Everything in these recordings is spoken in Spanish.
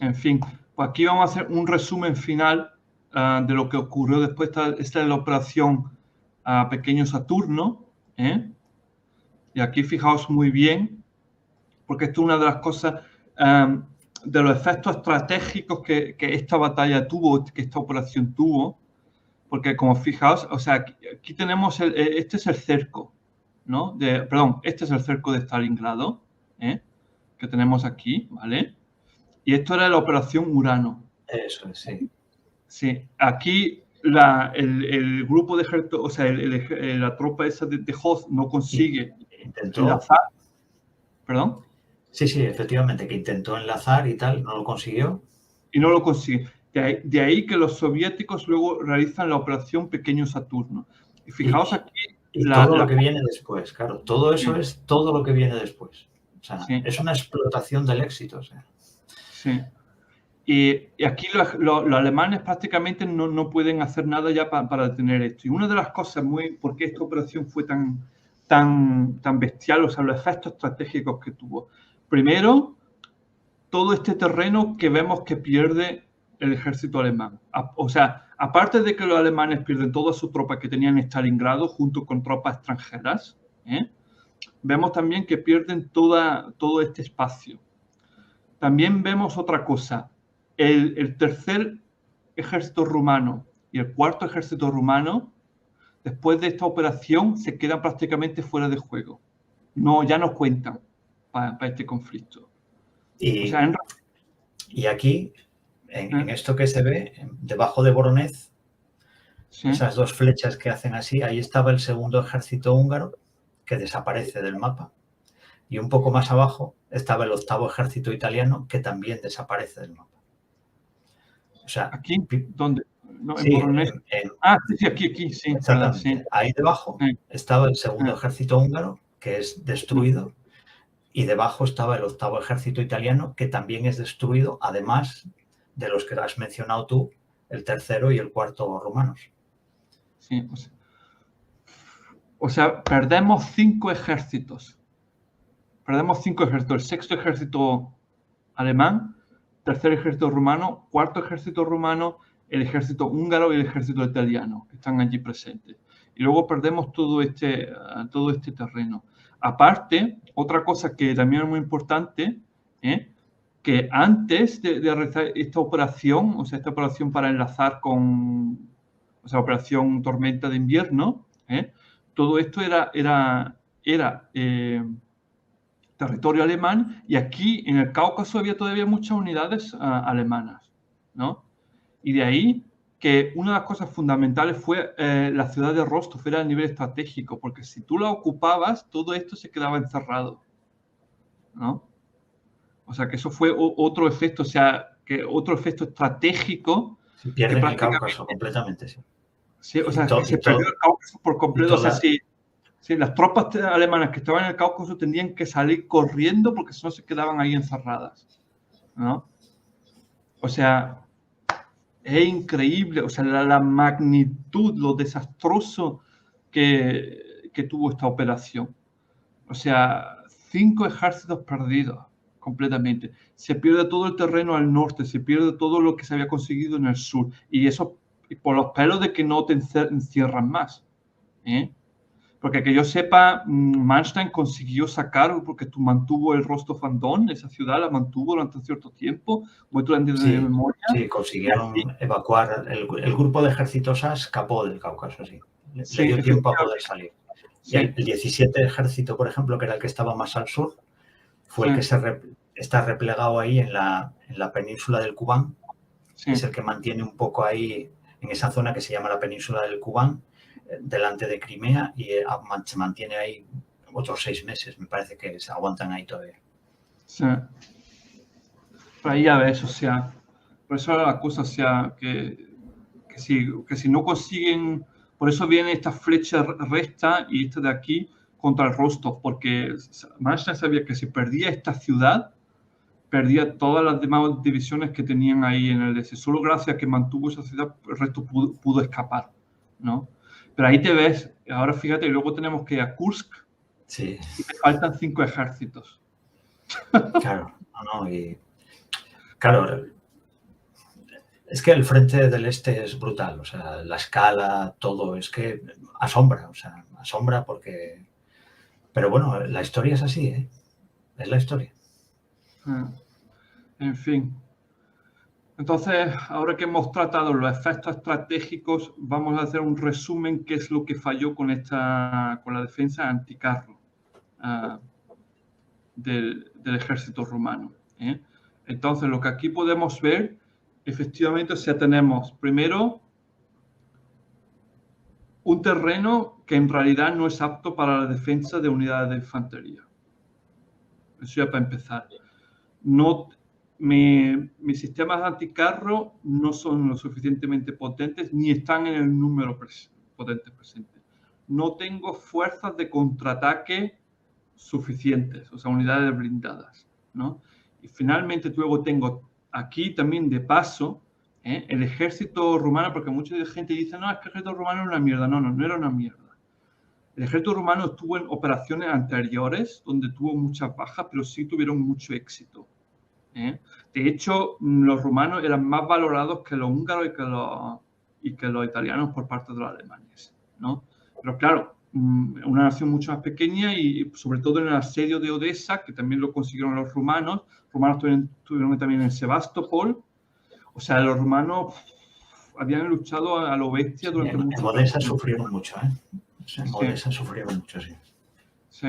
En fin, pues aquí vamos a hacer un resumen final de lo que ocurrió después. Esta es la operación Pequeño Saturno, ¿eh? Y aquí fijaos muy bien, porque esto es una de las cosas, de los efectos estratégicos que esta batalla tuvo, que esta operación tuvo, porque como fijaos, o sea, aquí tenemos, este es el cerco, ¿no? Perdón, este es el cerco de Stalingrado, ¿eh? Que tenemos aquí, ¿vale? Y esto era la operación Urano. Eso es, sí. Sí, aquí el grupo de ejército, o sea, la tropa esa de Hoth no consigue enlazar. ¿Perdón? Sí, efectivamente, que intentó enlazar y tal, no lo consiguió. Y no lo consigue. De ahí que los soviéticos luego realizan la operación Pequeño Saturno. Y fijaos aquí... Y todo lo que viene después, claro. Todo eso es todo lo que viene después. O sea, es una explotación del éxito. O sea. Sí. Y aquí los alemanes prácticamente no pueden hacer nada ya para detener esto. Y una de las cosas, ¿por qué esta operación fue tan bestial? O sea, los efectos estratégicos que tuvo. Primero, todo este terreno que vemos que pierde el ejército alemán. O sea, aparte de que los alemanes pierden toda su tropa que tenían en Stalingrado junto con tropas extranjeras, vemos también que pierden todo este espacio. También vemos otra cosa. El tercer ejército rumano y el cuarto ejército rumano, después de esta operación, se quedan prácticamente fuera de juego. Ya no cuentan para este conflicto. Y aquí, en esto que se ve, debajo de Voronezh, esas dos flechas que hacen así, ahí estaba el segundo ejército húngaro, que desaparece del mapa. Y un poco más abajo estaba el octavo ejército italiano, que también desaparece del mapa. O sea, ¿aquí? ¿Dónde? No, en sí, Voronezh. Sí, aquí, sí. Exactamente. Sí. Ahí debajo estaba el segundo ejército húngaro, que es destruido, y debajo estaba el octavo ejército italiano, que también es destruido, además de los que has mencionado tú, el tercero y el cuarto rumanos. Sí, o sea, perdemos 5 ejércitos. Perdemos 5 ejércitos. El sexto ejército alemán, tercer ejército rumano, cuarto ejército rumano, el ejército húngaro y el ejército italiano, que están allí presentes. Y luego perdemos todo este terreno. Aparte, otra cosa que también es muy importante, que antes de realizar esta operación, o sea, esta operación para enlazar operación Tormenta de Invierno, todo esto era territorio alemán, y aquí en el Cáucaso había todavía muchas unidades alemanas, ¿no? Y de ahí que una de las cosas fundamentales fue la ciudad de Rostov, era a nivel estratégico, porque si tú la ocupabas, todo esto se quedaba encerrado, ¿no? O sea, que eso fue otro efecto, otro efecto estratégico. Se pierde el Cáucaso completamente, sí. Sí, o sea, que se perdió el Cáucaso por completo. O sea, sí, las tropas alemanas que estaban en el Cáucaso tenían que salir corriendo porque si no se quedaban ahí encerradas, ¿no? O sea, es increíble, o sea, la magnitud, lo desastroso que tuvo esta operación. O sea, 5 ejércitos perdidos completamente. Se pierde todo el terreno al norte, se pierde todo lo que se había conseguido en el sur. Y eso por los pelos de que no te encierran más, Porque que yo sepa, Manstein consiguió sacar, porque tú mantuvo el Rostov-on-Don, esa ciudad la mantuvo durante cierto tiempo, muy durante de memoria. Sí, consiguieron evacuar, el grupo de ejércitos A escapó del Cáucaso, sí. Le dio tiempo a poder salir. Sí. Y el 17 ejército, por ejemplo, que era el que estaba más al sur, fue el que está replegado ahí en la península del Kubán, es el que mantiene un poco ahí, en esa zona que se llama la península del Kubán, delante de Crimea, y se mantiene ahí otros 6 meses, me parece que se aguantan ahí todavía. Sí. Pero ahí ya ves, o sea, por eso la cosa, o sea, que si no consiguen, por eso viene esta flecha recta y esta de aquí contra el Rostov, porque Manstein sabía que si perdía esta ciudad, perdía todas las demás divisiones que tenían ahí en el este. Solo gracias a que mantuvo esa ciudad, el resto pudo escapar, ¿no? Pero ahí te ves, ahora fíjate, y luego tenemos que ir a Kursk, sí. Y te faltan 5 ejércitos. Claro, no, y Claro, es que el frente del este es brutal, o sea, la escala, todo, es que asombra, o sea, asombra porque... Pero bueno, la historia es así, ¿eh? Es la historia. En fin. Entonces, ahora que hemos tratado los efectos estratégicos, vamos a hacer un resumen qué es lo que falló con la defensa anticarro del ejército romano. Entonces, lo que aquí podemos ver, efectivamente, o sea, tenemos primero un terreno que en realidad no es apto para la defensa de unidades de infantería. Eso ya para empezar. Mis sistemas anticarro no son lo suficientemente potentes ni están en el número potente presente. No tengo fuerzas de contraataque suficientes, o sea, unidades blindadas, ¿no? Y finalmente luego tengo aquí también de paso el ejército romano, porque mucha gente dice, no, es que el ejército romano es una mierda. No, no era una mierda. El ejército romano estuvo en operaciones anteriores donde tuvo muchas bajas, pero sí tuvieron mucho éxito. De hecho, los romanos eran más valorados que los húngaros y que los italianos por parte de los alemanes, ¿no? Pero claro, una nación mucho más pequeña y sobre todo en el asedio de Odessa, que también lo consiguieron los romanos tuvieron también en Sebastopol. O sea, los romanos habían luchado a lo bestia durante mucho tiempo. En Odessa sufrieron mucho, ¿eh? En Odessa sufrieron mucho, sí. Sí,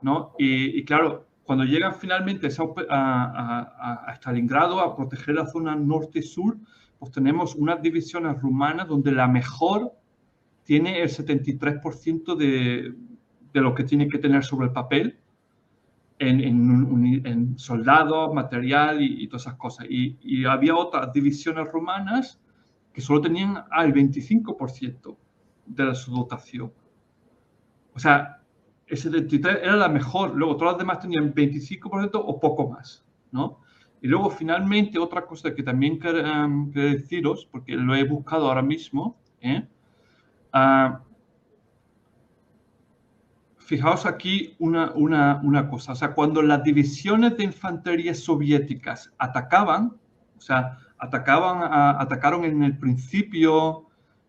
¿no? Y claro, cuando llegan finalmente a Stalingrado a proteger la zona norte y sur, pues tenemos unas divisiones rumanas donde la mejor tiene el 73% de lo que tiene que tener sobre el papel en soldados, material y todas esas cosas. Y había otras divisiones rumanas que solo tenían el 25% de su dotación. O sea, el 73 era la mejor, luego todas las demás tenían 25% o poco más, ¿no? Y luego finalmente otra cosa que también quiero deciros, porque lo he buscado ahora mismo, fijaos aquí una cosa, o sea, cuando las divisiones de infantería soviéticas atacaban, o sea, atacaron en el principio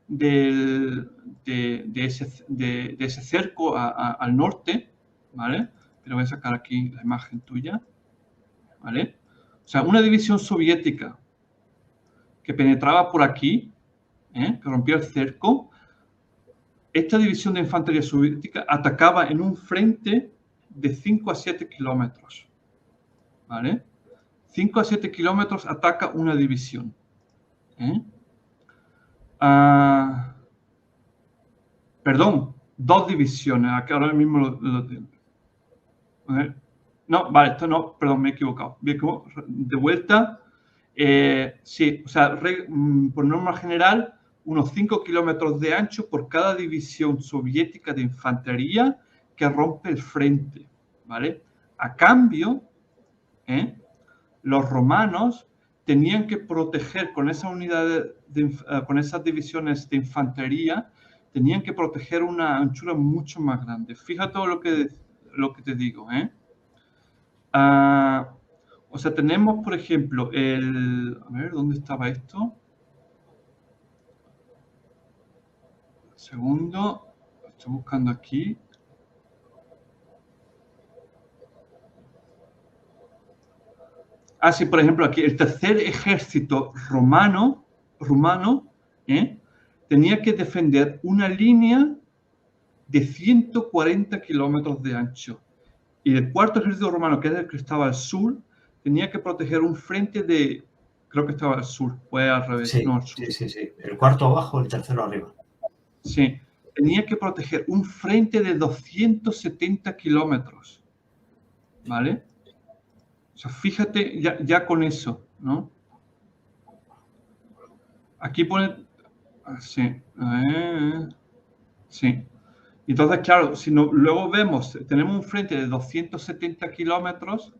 de ese cerco al norte, ¿vale? Pero voy a sacar aquí la imagen tuya, ¿vale? O sea, una división soviética que penetraba por aquí, que rompía el cerco. Esta división de infantería soviética atacaba en un frente de 5 a 7 kilómetros, ¿vale? 5 a 7 kilómetros ataca una división. Perdón, 2 divisiones. Aquí ahora mismo lo tengo. No, vale, esto no, perdón, me he equivocado. De vuelta. Sí, o sea, por norma general, unos 5 kilómetros de ancho por cada división soviética de infantería que rompe el frente, ¿vale? A cambio, los romanos tenían que proteger con esas unidades, con esas divisiones de infantería, tenían que proteger una anchura mucho más grande. Fíjate lo que te digo, o sea, tenemos, por ejemplo, a ver, ¿dónde estaba esto? Un segundo, estoy buscando aquí. Sí, por ejemplo, aquí el tercer ejército romano tenía que defender una línea de 140 kilómetros de ancho. Y el cuarto ejército romano, que es el que estaba al sur, tenía que proteger un frente de, creo que estaba al sur, fue al revés, sí, no al sur. Sí. El cuarto abajo, el tercero arriba. Sí, tenía que proteger un frente de 270 kilómetros, ¿vale? O sea, fíjate ya con eso, ¿no? Aquí pone, sí, sí. Entonces, claro, si luego vemos, tenemos un frente de 270 kilómetros,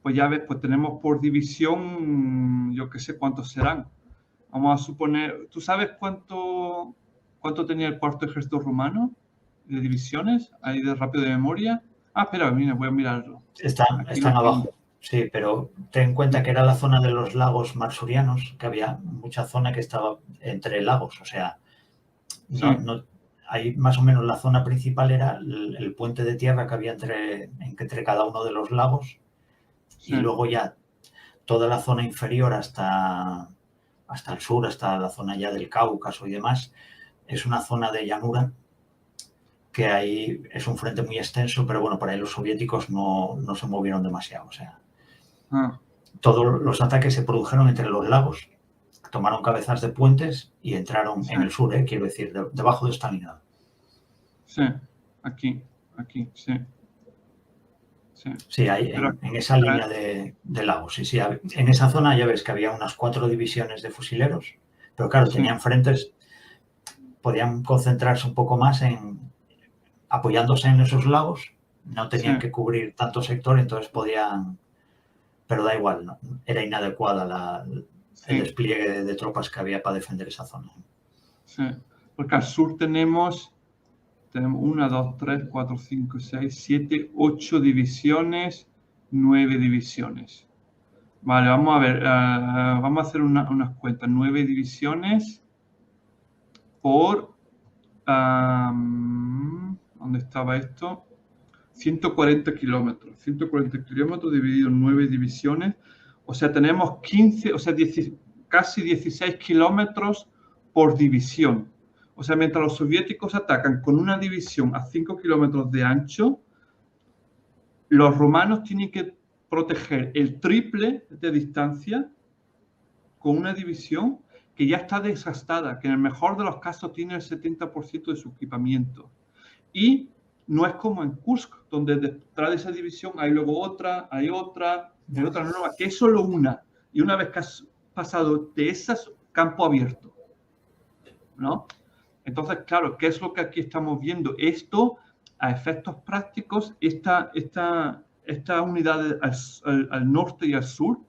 pues ya ves, pues tenemos por división, yo qué sé cuántos serán. Vamos a suponer, ¿tú sabes cuánto tenía el cuarto ejército romano de divisiones? Ahí de rápido de memoria. Espera, mira, voy a mirarlo. Están abajo. Sí, pero ten en cuenta que era la zona de los lagos marsurianos, que había mucha zona que estaba entre lagos, o sea, ahí más o menos la zona principal era el puente de tierra que había entre cada uno de los lagos, y luego ya toda la zona inferior hasta el sur, hasta la zona ya del Cáucaso y demás, es una zona de llanura que ahí es un frente muy extenso, pero bueno, por ahí los soviéticos no se movieron demasiado, o sea, todos los ataques se produjeron entre los lagos, tomaron cabezas de puentes y entraron en el sur, quiero decir, debajo de Stalingrado. Sí, aquí, sí. Sí, ahí, en esa línea de lagos. Sí, en esa zona ya ves que había unas 4 divisiones de fusileros, pero claro, tenían frentes, podían concentrarse un poco más apoyándose en esos lagos, no tenían que cubrir tanto sector, entonces podían, pero da igual, ¿no? Era inadecuada el despliegue de tropas que había para defender esa zona. Sí, porque al sur tenemos 1, 2, 3, 4, 5, 6, 7, 8 divisiones, 9 divisiones. Vale, vamos a ver, vamos a hacer unas cuentas. 9 divisiones por... ¿dónde estaba esto? 140 kilómetros. 140 kilómetros dividido en 9 divisiones. O sea, tenemos 15, o sea, casi 16 kilómetros por división. O sea, mientras los soviéticos atacan con una división a 5 kilómetros de ancho, los rumanos tienen que proteger el triple de distancia con una división que ya está desgastada, que en el mejor de los casos tiene el 70% de su equipamiento. Y no es como en Kursk, donde detrás de esa división hay luego otra, hay otra nueva, que es solo una. Y una vez que has pasado de esas, campo abierto, ¿no? Entonces, claro, ¿qué es lo que aquí estamos viendo? Esto, a efectos prácticos, esta unidad al norte y al sur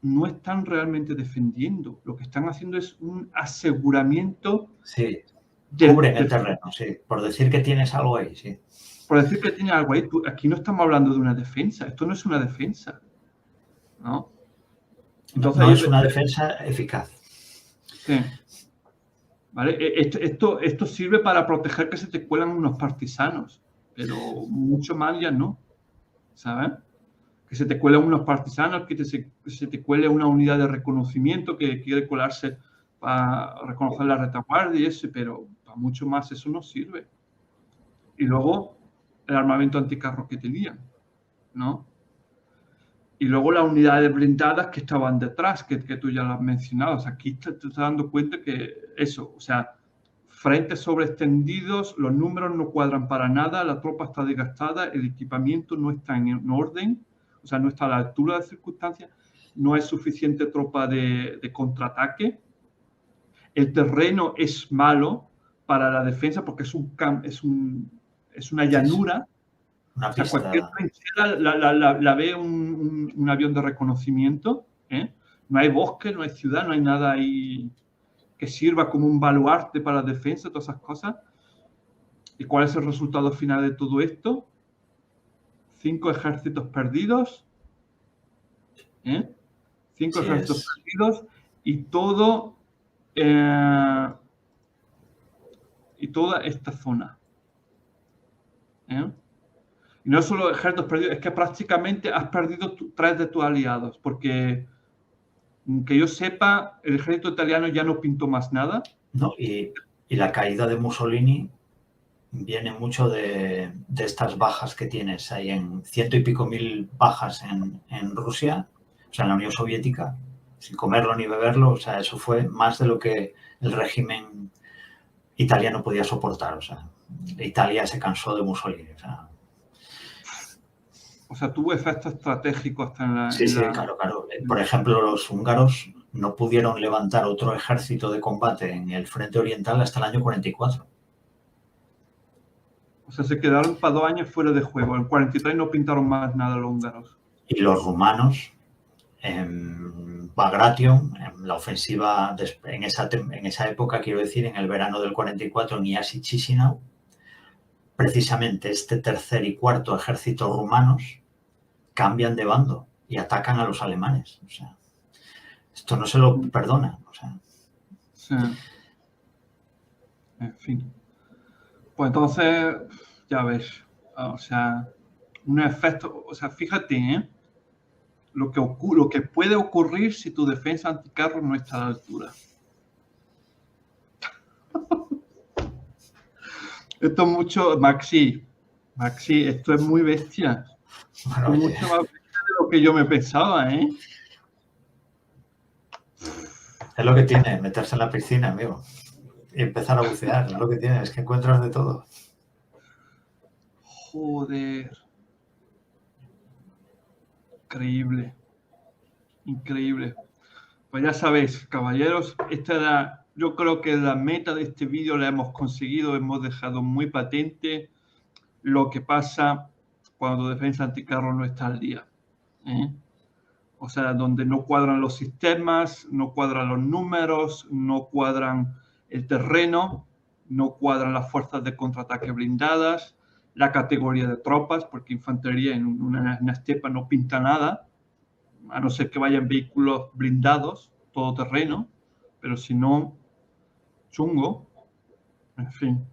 no están realmente defendiendo. Lo que están haciendo es un aseguramiento. Sí, cubren el terreno, sí. Por decir que tienes algo ahí, sí. Por decir que tiene algo ahí, aquí no estamos hablando de una defensa. Esto no es una defensa, ¿no? Entonces, no es una defensa eficaz. Sí. ¿Vale? Esto sirve para proteger que se te cuelan unos partisanos, pero mucho más ya no, ¿sabes? Que se te cuelen unos partisanos, que se te cuele una unidad de reconocimiento que quiere colarse para reconocer la retaguardia y eso, pero para mucho más eso no sirve. Y luego el armamento anticarro que tenían, ¿no? Y luego las unidades blindadas que estaban detrás, que tú ya lo has mencionado. O sea, aquí te estás dando cuenta que eso, o sea, frentes sobreextendidos, los números no cuadran para nada, la tropa está desgastada, el equipamiento no está en orden, o sea, no está a la altura de las circunstancias, no hay suficiente tropa de contraataque. El terreno es malo para la defensa porque es una llanura. Una o sea, cualquier trinchera la ve un avión de reconocimiento. No hay bosque, no hay ciudad, no hay nada ahí que sirva como un baluarte para la defensa, todas esas cosas. ¿Y cuál es el resultado final de todo esto? 5 ejércitos perdidos. 5 ejércitos perdidos y todo... y toda esta zona. Y no solo ejércitos perdidos, es que prácticamente has perdido 3 de tus aliados, porque que yo sepa, el ejército italiano ya no pintó más nada. No, y la caída de Mussolini viene mucho de estas bajas que tienes ahí en 100 y pico mil bajas en Rusia, o sea, en la Unión Soviética, sin comerlo ni beberlo, o sea, eso fue más de lo que el régimen italiano podía soportar, o sea, Italia se cansó de Mussolini, o sea, tuvo efectos estratégicos hasta en la... Sí, claro. Por ejemplo, los húngaros no pudieron levantar otro ejército de combate en el frente oriental hasta el año 44. O sea, se quedaron para 2 años fuera de juego. En 43 no pintaron más nada los húngaros. Y los rumanos, en Bagration, en la ofensiva en esa época, quiero decir, en el verano del 44, en Iasi Chisinau, precisamente este tercer y cuarto ejército rumanos cambian de bando y atacan a los alemanes. O sea, esto no se lo perdona. O sea. Sí. En fin. Pues entonces, ya ves, o sea, un efecto, o sea, fíjate, ¿eh? Lo que puede ocurrir si tu defensa anticarro no está a la altura. Esto es mucho, Maxi, esto es muy bestia. Bueno, Es mucho más bestia de lo que yo me pensaba, ¿eh? Es lo que tiene meterse en la piscina, amigo. Y empezar a bucear. Es lo que tiene, es que encuentras de todo. Joder. Increíble. Increíble. Pues ya sabéis, caballeros, esta era, yo creo que la meta de este vídeo la hemos conseguido, hemos dejado muy patente lo que pasa cuando defensa anticarro no está al día. ¿Eh? O sea, donde no cuadran los sistemas, no cuadran los números, no cuadran el terreno, no cuadran las fuerzas de contraataque blindadas, la categoría de tropas, porque infantería en una estepa no pinta nada, a no ser que vayan vehículos blindados, todo terreno, pero si no, chungo, en fin.